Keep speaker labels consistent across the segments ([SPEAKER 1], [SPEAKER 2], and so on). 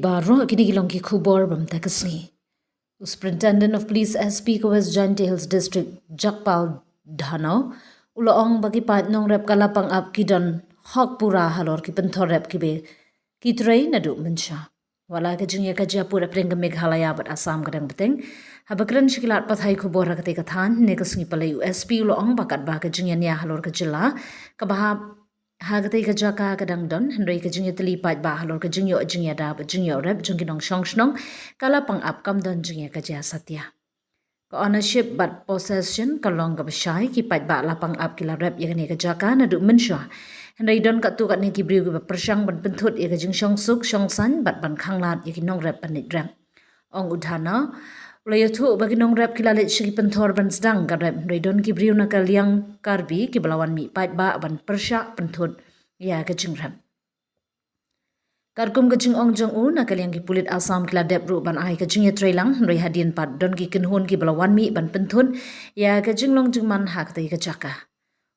[SPEAKER 1] Baro kinigilong ki khubor bam takasni. Superintendent of Police SP ko West Giant Hills District Jakpal Dhano uloong bagi pat nong rep Lapangap Kidon hok pura halor ki penthor rep ki be ki trei nadu mensha. Wala ke jingya ka japura prenga Meghalaya bat Assam kadang beteng habakran shikilat pathai khubor rakate kathan ne kasngi pala USP uloong bakat ba ke jingya nia halor ke jila kabahap Hagati ka jaka kadang don, hendrai ka jingya telipat bah halor ka jingyo jingya da ba jingyo rep jungki nong shong Lapangap kam don jingya ka jaya satya. Ka ownership but possession kalong ka basyai ki pat ba Lapangap kila rep yakani ka jaka na du mensha. Hendrai don ka tu kat ni ki briu ka persang ban penthut ya ka jing shong suk shong san bat ban khanglat yaki nong rep panit rep. Ong udhana Ulaya tu bagi nong rep kilalit syiki penthor ban sedang ka rep redon ki briu na kaliang karbi ki belawan mi paidbah ban persyak penthut ya ka jing rep. Karkum ka jing ong jong u na kaliang ki pulit Assam kila dep ru ban ai ka jing ya trailang rei hadin pat don ki kenhun ki belawan mi ban penthut ya ka jing long jing man hak tai ka jaka.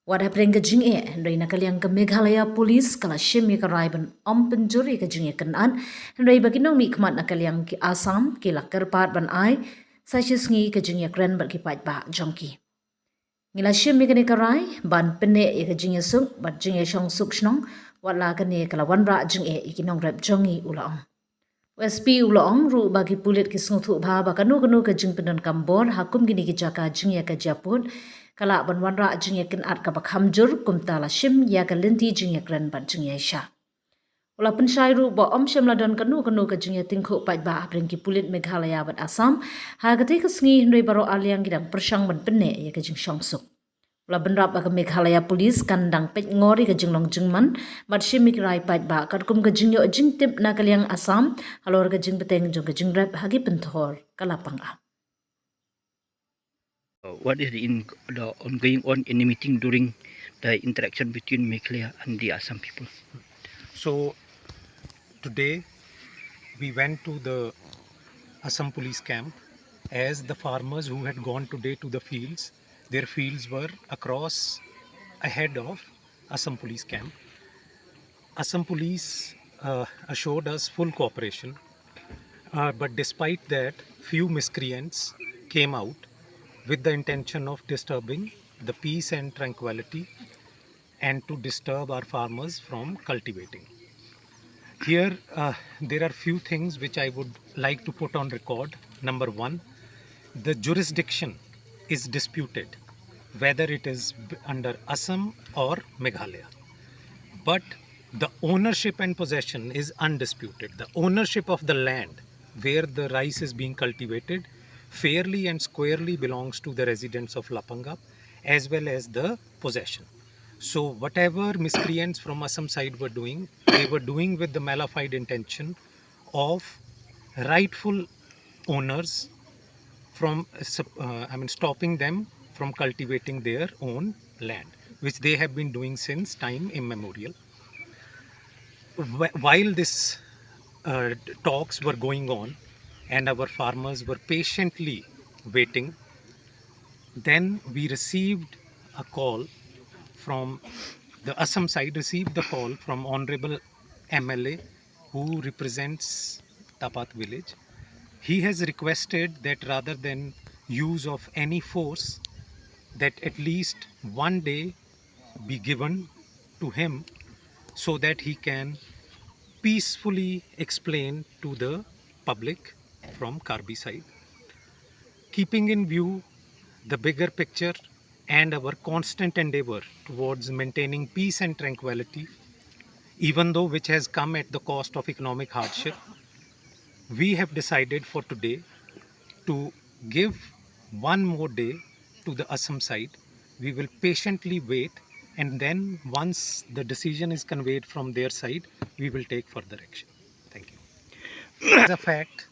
[SPEAKER 1] Wada preng ka jing rei na kaliang ka Meghalaya Police kala shim ya ka rai ban om penjuri ka jing ya kanan rei bagi nong mi kmat na kaliang ki Assam ki lakar pat ban ai sachis ngi ka jing ya kren bat ki pat ba jongki. Ngila shim mi ka ni ka rai ban pene ya ka jing ya suk bat jing ya shong suk shnong wala ka ni kala wan ra jing ikinong rep jongi ulaong. USP uloong ru bagi pulit ki sungthu bha ba kanu ka jing pendon kambor hakum gini ki jaka jing ya ka japut kala ban wanra jing ya kin at ka bakhamjur kumtala shim ya ka linti jing ya kren ban jing ya sha. Ula pensyai ru ba om shim ladon kanu ka jing ya tingkhu pat ba apring ki pulit Meghalaya bat Assam ha gati ka sngi hendoi baro aliang gidang persang ban penne ya ka jing shongsuk. Ula benrap ba ka Meghalaya Police kandang pet ngori ka jing long jingman mat shim mik rai pat ba kum ka jing yo jing tip na kaliang Assam halor ka jing beteng jong ka jing rep hagi penthor ka Lapangap.
[SPEAKER 2] What is the ongoing on in the meeting during the interaction between Meghalaya and the Assam people?
[SPEAKER 3] So today we went to the Assam police camp as the farmers who had gone today to the fields, their fields were across ahead of Assam police camp. Assam police assured us full cooperation, but despite that, few miscreants came out with the intention of disturbing the peace and tranquility and to disturb our farmers from cultivating. Here, there are few things which I would like to put on record. Number one, the jurisdiction is disputed, whether it is under Assam or Meghalaya. But the ownership and possession is undisputed. The ownership of the land where the rice is being cultivated fairly and squarely belongs to the residents of Lapangap as well as the possession. So whatever miscreants from Assam side were doing, they were doing with the malified intention of rightful owners from stopping them from cultivating their own land, which they have been doing since time immemorial. While this talks were going on and our farmers were patiently waiting, then we received a call from the Assam side, received the call from Honorable MLA who represents Tapat village. He has requested that rather than use of any force, that at least one day be given to him so that he can peacefully explain to the public from Karbi side, keeping in view the bigger picture and our constant endeavor towards maintaining peace and tranquility, even though which has come at the cost of economic hardship. We have decided for today to give one more day to the Assam side. We will patiently wait, and then once the decision is conveyed from their side, we will take further action. Thank you. It's a fact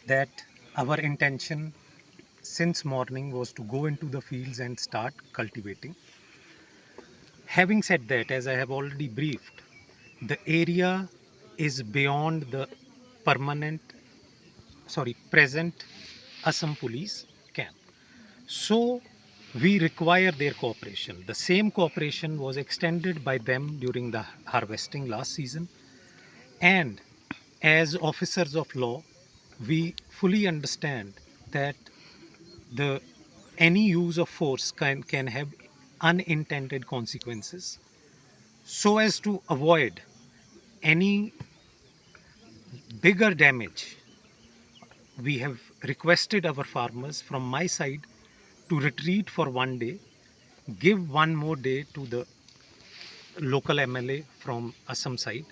[SPEAKER 3] that our intention since morning was to go into the fields and start cultivating. Having said that, as I have already briefed, the area is beyond the present Assam police camp. So we require their cooperation. The same cooperation was extended by them during the harvesting last season, and as officers of law, we fully understand that the any use of force can have unintended consequences. So as to avoid any bigger damage, we have requested our farmers from my side to retreat for one day, give one more day to the local MLA from Assam side,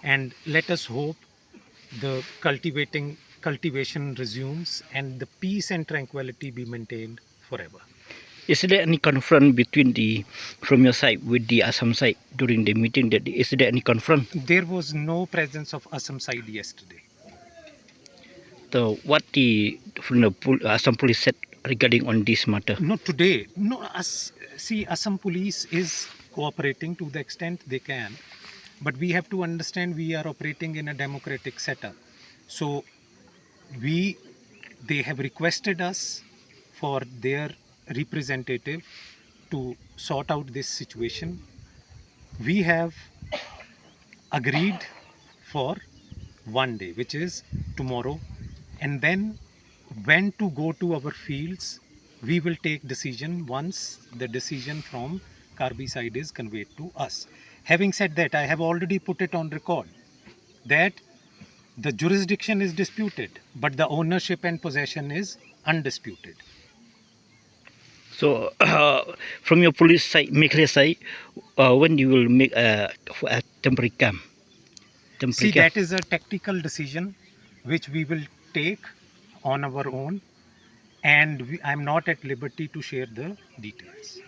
[SPEAKER 3] and let us hope the cultivation resumes and the peace and tranquility be maintained forever.
[SPEAKER 2] Is there any confront between from your side with the Assam side during the meeting? Is there any confront?
[SPEAKER 3] There was no presence of Assam side yesterday.
[SPEAKER 2] So what from the Assam police said regarding on this matter?
[SPEAKER 3] No, today, no. See, Assam police is cooperating to the extent they can, but we have to understand we are operating in a democratic setup. So they have requested us for their representative to sort out this situation. We have agreed for one day, which is tomorrow, and then when to go to our fields, we will take decision once the decision from Karbi side is conveyed to us. Having said that, I have already put it on record that the jurisdiction is disputed, but the ownership and possession is undisputed.
[SPEAKER 2] So from your police side, Meghalaya side, when you will make a temporary camp?
[SPEAKER 3] See, that is a tactical decision which we will take on our own, and I'm not at liberty to share the details.